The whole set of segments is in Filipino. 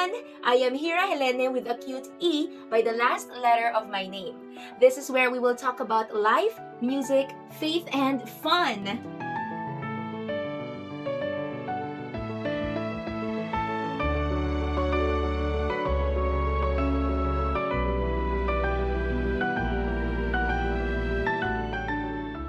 everyone! I am Hira Helene with a cute E by the last letter of my name. This is where we will talk about life, music, faith, and fun.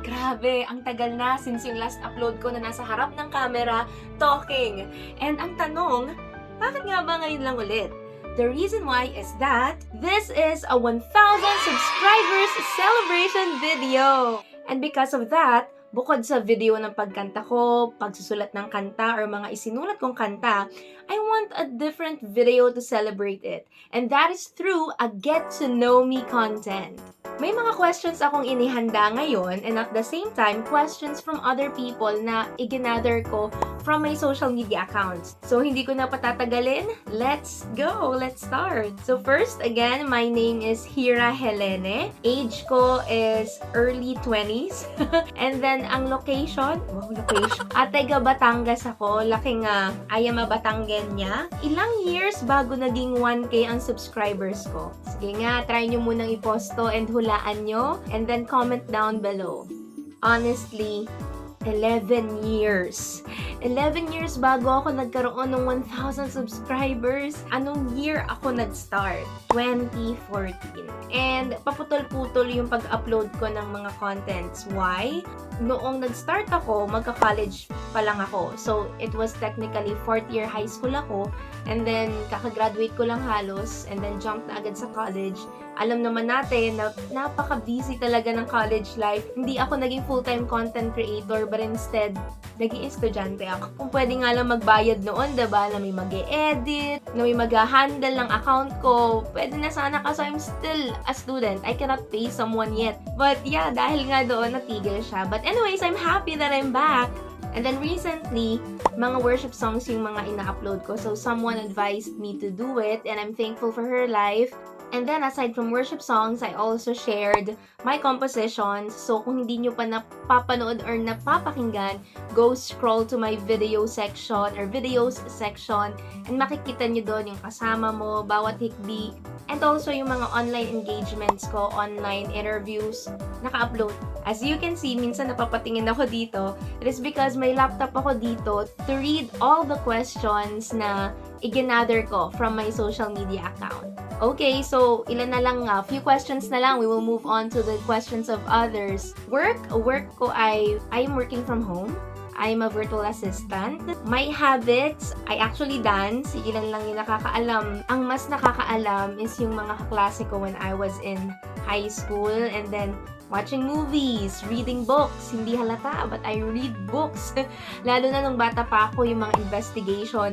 Grabe, ang tagal na since yung last upload ko na nasa harap ng camera, talking. And ang tanong, bakit nga ba ngayon lang ulit? The reason why is that this is a 1,000 subscribers celebration video. And because of that, bukod sa video ng pagkanta ko, pagsusulat ng kanta, or mga isinulat kong kanta, I want a different video to celebrate it. And that is through a get to know me content. May mga questions akong inihanda ngayon and at the same time, questions from other people na iginather ko from my social media accounts. So, hindi ko na patatagalin. Let's go! Let's start! So, first, again, my name is Hira Helene. Age ko is early 20s. And then, ang location, taga Batangas ako. Laking I am a Batanggenya. Ilang years bago naging 1K ang subscribers ko. Sige nga, try nyo munang i-posto and hulaan nyo. And then, comment down below. Honestly, 11 years. 11 years bago ako nagkaroon ng 1,000 subscribers. Anong year ako nag-start? 2014. And paputol-putol yung pag-upload ko ng mga contents. Why? Noong nag-start ako, magka-college pa lang ako. So, it was technically 4th year high school ako. And then, kakagraduate ko lang halos. And then, jump na agad sa college. Alam naman natin na napaka-busy talaga ng college life. Hindi ako naging full-time content creator, but instead, naging estudyante ako. Kung pwede nga lang magbayad noon, diba? Na may mag-e-edit, na may mag-handle ng account ko. Pwede na sana kasi I'm still a student. I cannot pay someone yet. But yeah, dahil nga doon, natigil siya. But anyways, I'm happy that I'm back. And then recently, mga worship songs yung mga ina-upload ko. So someone advised me to do it and I'm thankful for her life. And then, aside from worship songs, I also shared my compositions. So, kung hindi nyo pa napapanood or napapakinggan, go scroll to my video section or videos section and makikita nyo doon yung kasama mo, bawat hikbi, and also yung mga online engagements ko, online interviews, naka-upload. As you can see, minsan napapatingin ako dito. It is because may laptop ako dito to read all the questions na iginather ko from my social media account. Okay, so ilan na lang, few questions na lang. We will move on to the questions of others. Work ko I am working from home. I'm a virtual assistant. My habits, I actually dance. Ilan lang yung nakakaalam. Ang mas nakakaalam is yung mga kaklase ko when I was in high school. And then, watching movies, reading books. Hindi halata, but I read books. Lalo na nung bata pa ako, yung mga investigation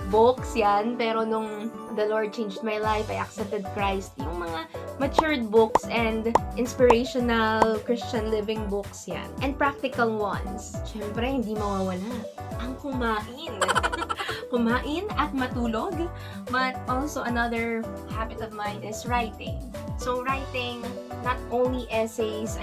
books yan. Pero nung the Lord changed my life, I accepted Christ. Yung mga matured books and inspirational Christian living books yan. And practical ones. Siyempre, hindi mawawala. Ang kumain. Kumain at matulog. But also another habit of mine is writing. So writing, not only essays,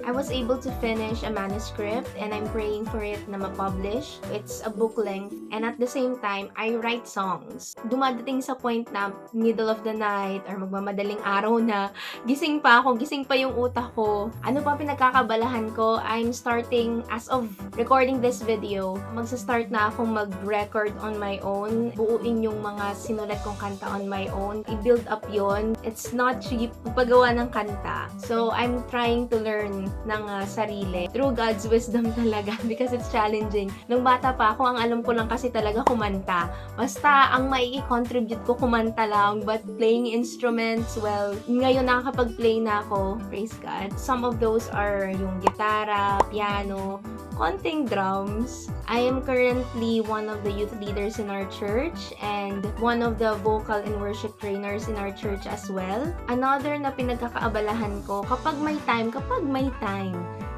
I was able to finish a manuscript and I'm praying for it na ma-publish. It's a book length and at the same time, I write songs. Dumadating sa point na middle of the night or magmamadaling araw na, gising pa yung utak ko. Ano pa pinagkakabalahan ko? I'm starting, as of recording this video, magsa-start na akong mag-record on my own. Buuin yung mga sinulat kong kanta on my own. I-build up yon. It's not cheap paggawa ng kanta. So, I'm trying to learn ng sarili through God's wisdom talaga because it's challenging. Nung bata pa ako, ang alam ko lang kasi talaga kumanta. Basta, ang mai-contribute ko kumanta lang, but playing instruments, well, ngayon nakakapag-play na ako, praise God. Some of those are yung gitara, piano, konting drums. I am currently one of the youth leaders in our church and one of the vocal and worship trainers in our church as well. Another na pinagkakaabalahan ko, kapag may time,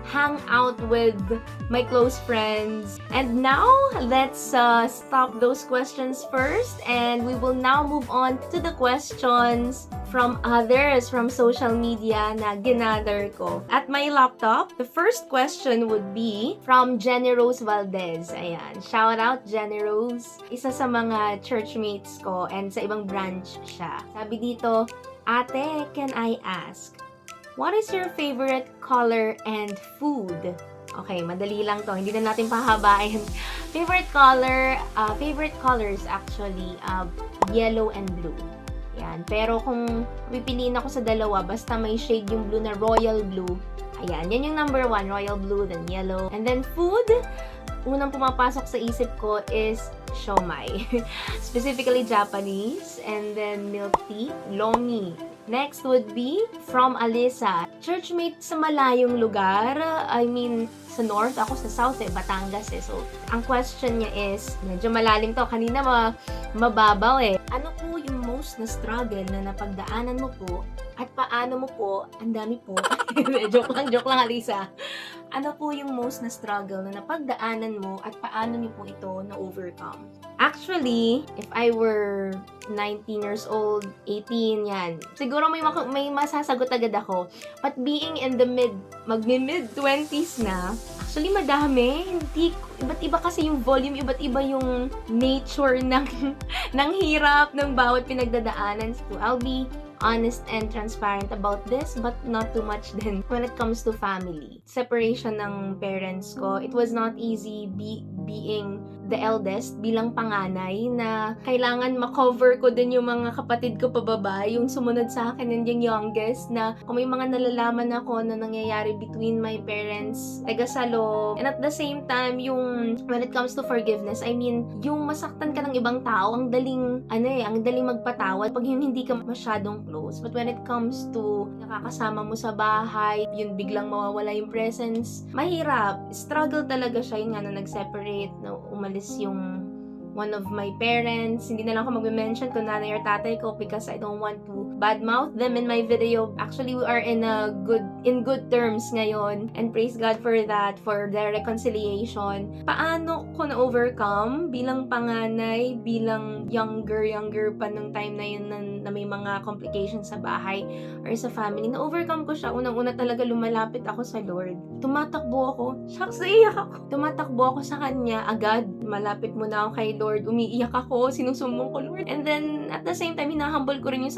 hang out with my close friends. And now, let's stop those questions first, and we will now move on to the questions from others from social media na ginather ko. At my laptop, the first question would be from Jenny Rose Valdez. Ayan, shout out Jenny Rose. Isa sa mga churchmates ko and sa ibang branch siya. Sabi dito, Ate, can I ask, what is your favorite color and food? Okay, madali lang to. Hindi na natin pahabain. Favorite colors actually, yellow and blue. Yan. Pero kung pipiliin ako sa dalawa, basta may shade yung blue na royal blue. Ayan, yan yung number 1, royal blue, then yellow. And then food, unang pumapasok sa isip ko is siomai. Specifically Japanese. And then milk tea, lomi. Next would be from Alisa. Churchmate sa malayong lugar. I mean, sa north, ako sa south Batangas So, ang question niya is, medyo malalim to. Kanina mababaw Ano po yung most na struggle na napagdaanan mo po at paano mo po, ang dami po, joke lang Alisa. Ano po yung most na struggle na napagdaanan mo at paano niyo po ito na-overcome? Actually, if I were 19 years old, 18, yan. Siguro may masasagot agad ako. But being in the mid-20s na, actually madami. Iba't iba kasi yung volume, iba't iba yung nature ng hirap ng bawat pinagdadaanan. So, I'll be honest and transparent about this, but not too much din when it comes to family. Separation ng parents ko, it was not easy being the eldest, bilang panganay, na kailangan makover ko din yung mga kapatid ko pababa, yung sumunod sa akin and yung youngest, na kung may mga nalalaman ako na nangyayari between my parents, taga-salo, and at the same time, yung when it comes to forgiveness, I mean, yung masaktan ka ng ibang tao, ang daling magpatawad pag yung hindi ka masyadong close. But when it comes to nakakasama mo sa bahay, yun biglang mawawala yung presence, mahirap. Struggle talaga siya, yun nga na nag-separate, na umalis yung one of my parents. Hindi na lang ako mag-mention kung nanay or tatay ko because I don't want to badmouth them in my video. Actually, we are in good terms ngayon, and praise God for that, for their reconciliation. Paano ko na-overcome bilang panganay, bilang younger pa nung time na yun na may mga complications sa bahay or sa family? Na-overcome ko siya. Unang-una talaga lumalapit ako sa Lord. Tumatakbo ako. Shucks, naiyak ako. Tumatakbo ako sa Kanya agad. Malapit muna ako kay Lord. Umiiyak ako. Sinusumbong ko, Lord. And then, at the same time, hinahumble ko rin yung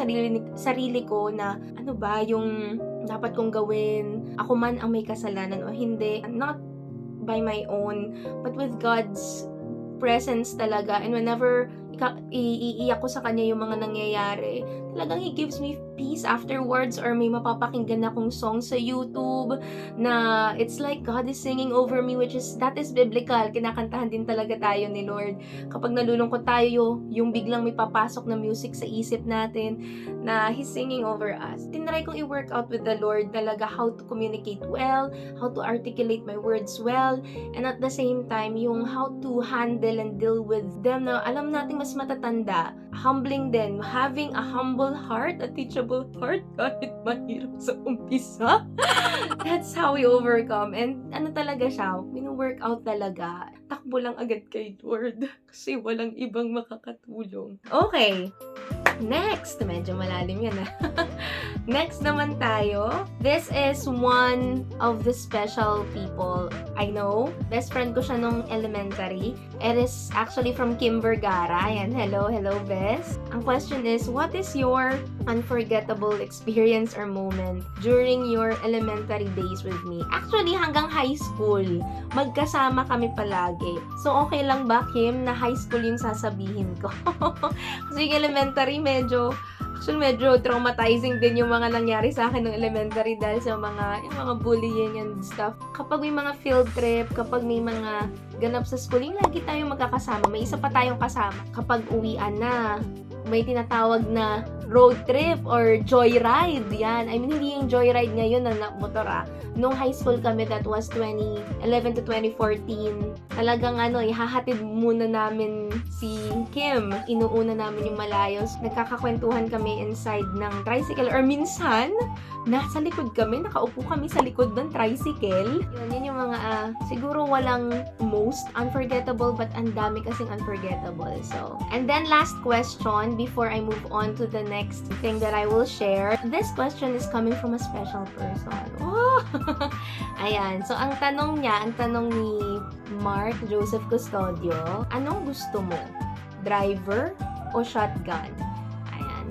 sarili ko na ano ba yung dapat kong gawin. Ako man ang may kasalanan o hindi. Not by my own, but with God's presence talaga. And whenever iiyak ko sa Kanya yung mga nangyayari, talagang He gives me peace afterwards, or may mapapakinggan akong song sa YouTube na it's like God is singing over me, that is biblical. Kinakantahan din talaga tayo ni Lord. Kapag nalulungkot tayo, yung biglang may papasok na music sa isip natin na He's singing over us. Tinry kong i-work out with the Lord talaga how to communicate well, how to articulate my words well, and at the same time, yung how to handle and deal with them na alam natin mas matatanda. Humbling din. Having a humble heart, a teachable heart, kahit mahirap sa umpisa. That's how we overcome. And ano talaga siya, wino-work out talaga. Takbo lang agad kay Lord kasi walang ibang makakatulong. Okay. Next, medyo malalim yan Next naman tayo. This is one of the special people I know. Best friend ko siya nung elementary. It is actually from Kim Vergara. Ayan, hello Bes. Ang question is, what is your unforgettable experience or moment during your elementary days with me? Actually, hanggang high school, magkasama kami palagi. So, okay lang ba, Kim, na high school yung sasabihin ko? Kasi yung elementary, medyo traumatizing din yung mga nangyari sa akin ng elementary dahil sa yung mga bullying and stuff. Kapag may mga field trip, kapag may mga ganap sa schooling, lagi tayong magkakasama. May isa pa tayong kasama. Kapag uwian na, may tinatawag na road trip or joyride. Yan. I mean, hindi yung joyride ngayon na motor Nung high school kami, that was 2011 to 2014, talagang ihahatid muna namin si Kim. Inuuna namin yung malayos. Nagkakakwentuhan kami inside ng tricycle or minsan, nasa likod kami, nakaupo kami sa likod ng tricycle. Yun yung mga, siguro walang most unforgettable but ang dami kasing unforgettable. So, and then last question before I move on to the next thing that I will share. This question is coming from a special person. Oh! Ayan. So, ang tanong ni Mark Joseph Custodio, anong gusto mo? Driver o shotgun?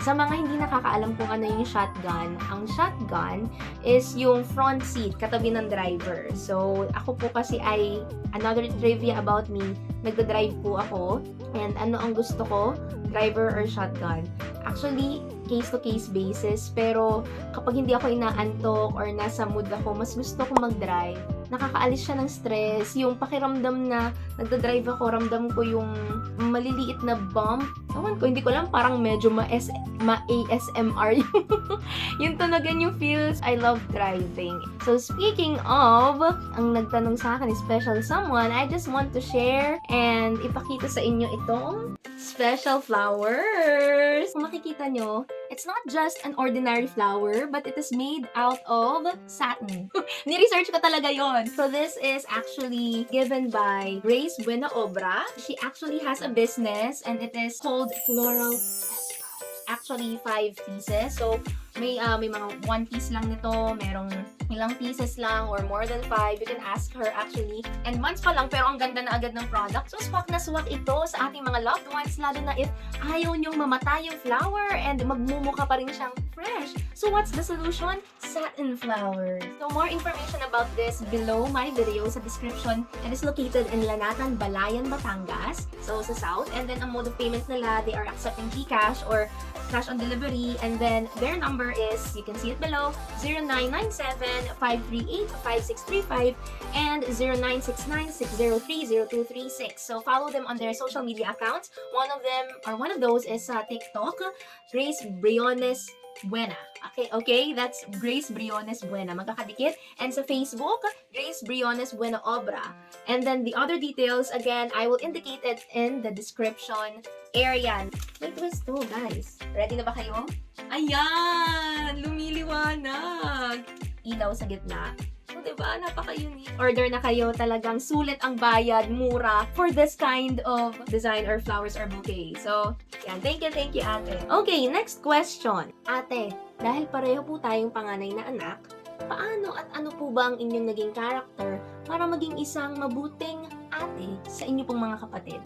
Sa mga hindi nakakaalam kung ano yung shotgun, ang shotgun is yung front seat, katabi ng driver. So, ako po kasi ay, another trivia about me, nagda-drive po ako. And ano ang gusto ko? Driver or shotgun? Actually, case-to-case basis. Pero, kapag hindi ako inaantok or nasa mood ako, mas gusto ko mag-drive. Nakakaalis siya ng stress. Yung pakiramdam na nagda-drive ako, ramdam ko yung maliliit na bump. Ewan ko, hindi ko alam, parang medyo ma-ASMR yung tunagan yung feels. I love driving. So, speaking of, ang nagtanong sa akin is special someone, I just want to share and ipakita sa inyo itong special flowers. Kung makikita nyo, it's not just an ordinary flower, but it is made out of satin. Ni-research ko talaga yon. So this is actually given by Grace Buena Obra. She actually has a business and it is called Floral Escrow. Actually, 5 pieces. So, may mga 1 piece lang nito, merong ilang pieces lang or more than 5. You can ask her actually. And months pa lang pero ang ganda na agad ng product. So swak na swak ito sa ating mga loved ones, lalo na if ayaw nyong mamatay yung flower and magmumuka pa rin siyang fresh. So what's the solution? Satin flowers. So more information about this below my video sa description. It is located in Lanatan, Balayan, Batangas. So sa south. And then ang mode of payment nila, they are accepting GCash or cash on delivery. And then their number is, you can see it below, 0997-538-5635 and 0969-603-0236. So follow them on their social media accounts. One of those is TikTok, Grace Briones Buena. Okay, that's Grace Briones Buena. Magkakadikit. And sa Facebook, Grace Briones Buena Obra. And then the other details, again, I will indicate it in the description area. May twist to, guys. Ready na ba kayo? Ayan! Lumiliwanag! Ilaw sa gitna. So, diba? Napaka-unique. Order na kayo, talagang sulit ang bayad, mura, for this kind of design or flowers or bouquet. So, yan. Thank you, ate. Okay, next question. Ate, dahil pareho po tayong panganay na anak, paano at ano po ba ang inyong naging character para maging isang mabuting ate sa inyo pong mga kapatid?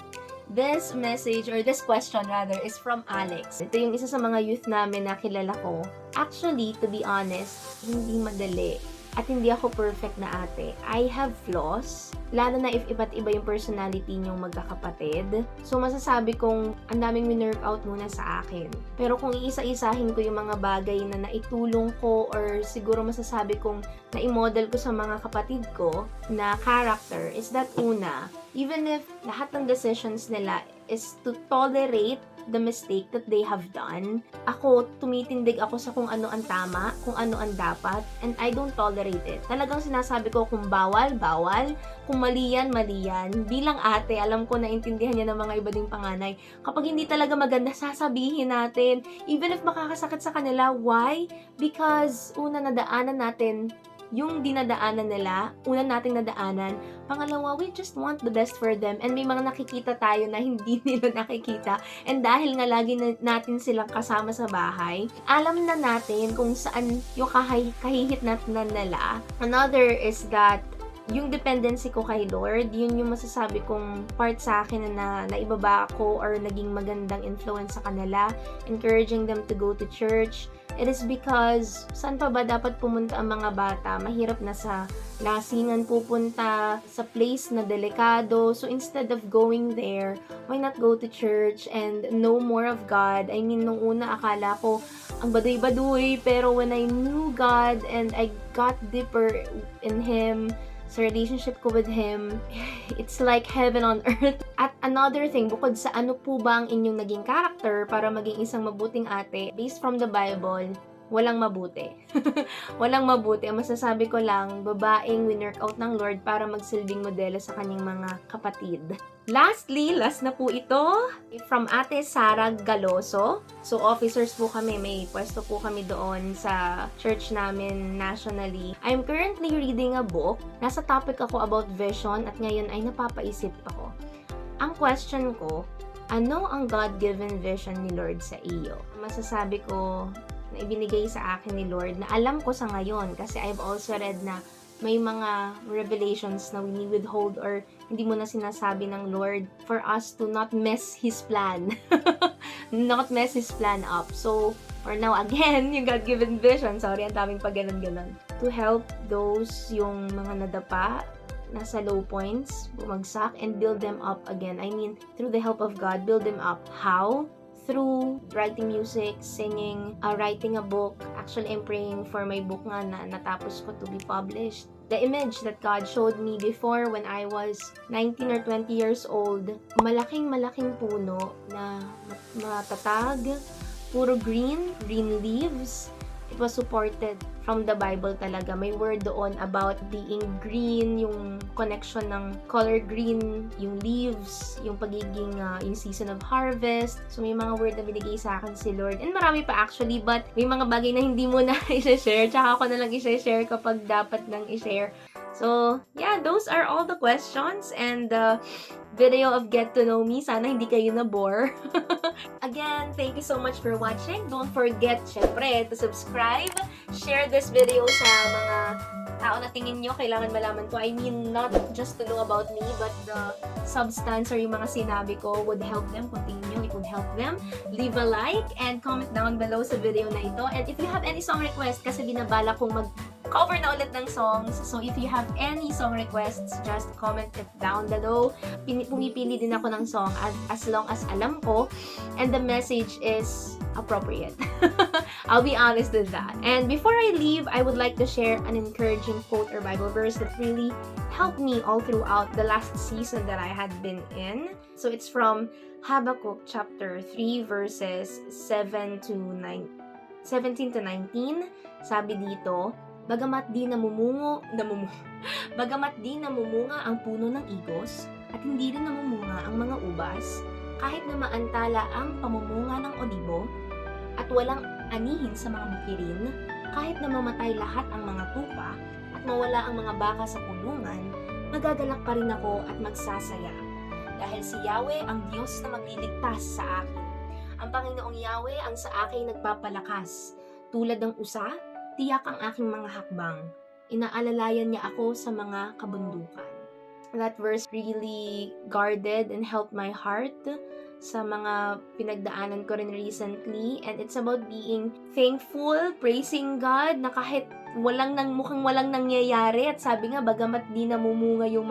This message, or this question rather, is from Alex. Ito yung isa sa mga youth namin na kilala ko. Actually, to be honest, hindi madali. At hindi ako perfect na ate. I have flaws, lalo na if iba't iba yung personality niyong magkakapatid. So, masasabi kong ang daming minerve out muna sa akin. Pero kung iisa-isahin ko yung mga bagay na naitulong ko or siguro masasabi kong na-model ko sa mga kapatid ko na character is that una, even if lahat ng decisions nila is to tolerate the mistake that they have done, ako, tumitindig ako sa kung ano ang tama, kung ano ang dapat, and I don't tolerate it. Talagang sinasabi ko kung bawal, bawal, kung mali yan, mali yan. Bilang ate, alam ko na intindihan niya ng mga iba ding panganay. Kapag hindi talaga maganda, sasabihin natin. Even if makakasakit sa kanila, why? Because, una, nadaanan natin yung dinadaanan nila, una nating nadaanan. Pangalawa, we just want the best for them. And may mga nakikita tayo na hindi nila nakikita. And dahil nga lagi natin silang kasama sa bahay, alam na natin kung saan yung kahihit natin nila. Another is that yung dependency ko kay Lord, yun yung masasabi kong part sa akin na naibaba ko or naging magandang influence sa kanila, encouraging them to go to church. It is because, saan pa ba dapat pumunta ang mga bata? Mahirap na sa lasingan pupunta, sa place na delikado. So, instead of going there, why not go to church and know more of God? I mean, nung una, akala ko, ang baduy-baduy, pero when I knew God and I got deeper in Him, sa relationship ko with Him, it's like heaven on earth. At another thing, bukod sa ano po ba ang inyong naging character para maging isang mabuting ate, based from the Bible, walang mabuti. Walang mabuti. Ang masasabi ko lang, babaeng winwork out ng Lord para magsilbing modelo sa kanyang mga kapatid. Lastly, last na po ito, from Ate Sara Galoso. So, officers po kami. May pwesto po kami doon sa church namin nationally. I'm currently reading a book. Nasa topic ako about vision at ngayon ay napapaisip ako. Ang question ko, ano ang God-given vision ni Lord sa iyo? Masasabi ko, na ibinigay sa akin ni Lord na alam ko sa ngayon kasi I've also read na may mga revelations na withhold or hindi mo na sinasabi ng Lord for us to not mess His plan. Not mess His plan up. So, for now, again, yung God-given vision, sorry, ang daming pag ganon. To help those yung mga nadapa, nasa low points, bumagsak, and build them up again. I mean, through the help of God, build them up. How? Through writing music, singing, writing a book. Actually, I'm praying for my book nga na natapos ko to be published. The image that God showed me before when I was 19 or 20 years old, malaking puno na matatag, puro green leaves. It was supported from the Bible talaga. May word doon about being green, yung connection ng color green, yung leaves, yung pagiging, yung season of harvest. So, may mga word na binigay sa akin si Lord. And marami pa actually, but may mga bagay na hindi mo na i-share. Tsaka ako na lang i-share kapag dapat nang i-share. So, yeah, those are all the questions and the video of Get to Know Me. Sana hindi kayo na-bore. Again, thank you so much for watching. Don't forget, syempre, to subscribe, share this video sa mga tao na tingin nyo kailangan malaman ko. I mean, not just to know about me, but the substance or yung mga sinabi ko would help them. Kung tingin nyo, it would help them. Leave a like and comment down below sa video na ito. And if you have any song request, kasi binabala kong cover na ulit ng songs. So, if you have any song requests, just comment it down below. Pumipili din ako ng song as long as alam ko and the message is appropriate. I'll be honest with that. And before I leave, I would like to share an encouraging quote or Bible verse that really helped me all throughout the last season that I had been in. So, it's from Habakkuk chapter 3 verses 17 to 19. Sabi dito, bagamat di namumunga ang puno ng igos at hindi rin namumunga ang mga ubas, kahit na maantala ang pamumunga ng olibo at walang anihin sa mga bukirin, kahit na mamatay lahat ang mga tupa at mawala ang mga baka sa kulungan, magagalak pa rin ako at magsasaya. Dahil si Yahweh ang Diyos na magliligtas sa akin. Ang Panginoong Yahweh ang sa akin nagpapalakas. Tulad ng usa, tiyak ang aking mga hakbang. Inaalalayan niya ako sa mga kabundukan. That verse really guarded and helped my heart sa mga pinagdaanan ko rin recently. And it's about being thankful, praising God na kahit mukhang walang nangyayari. At sabi nga, bagamat di namumunga yung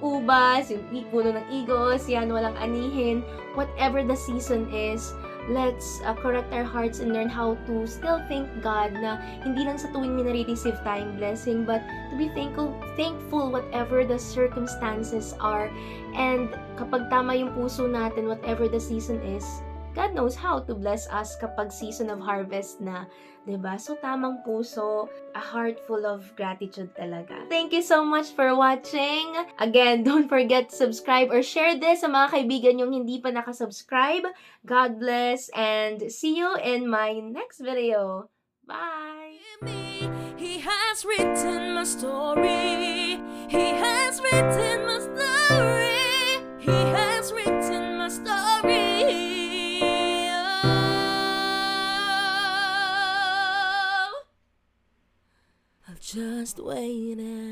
ubas, yung puno ng igos, yan, walang anihin. Whatever the season is, let's correct our hearts and learn how to still thank God na hindi lang sa tuwing may nare-receive tayong blessing, but to be thankful whatever the circumstances are. And kapag tama yung puso natin, whatever the season is, God knows how to bless us kapag season of harvest na, 'di ba? So tamang puso, a heart full of gratitude talaga. Thank you so much for watching. Again, don't forget to subscribe or share this sa mga kaibigan yung hindi pa nakasubscribe. God bless and see you in my next video. Bye! He has written my story. He has written my story. He has written my story. Just waiting.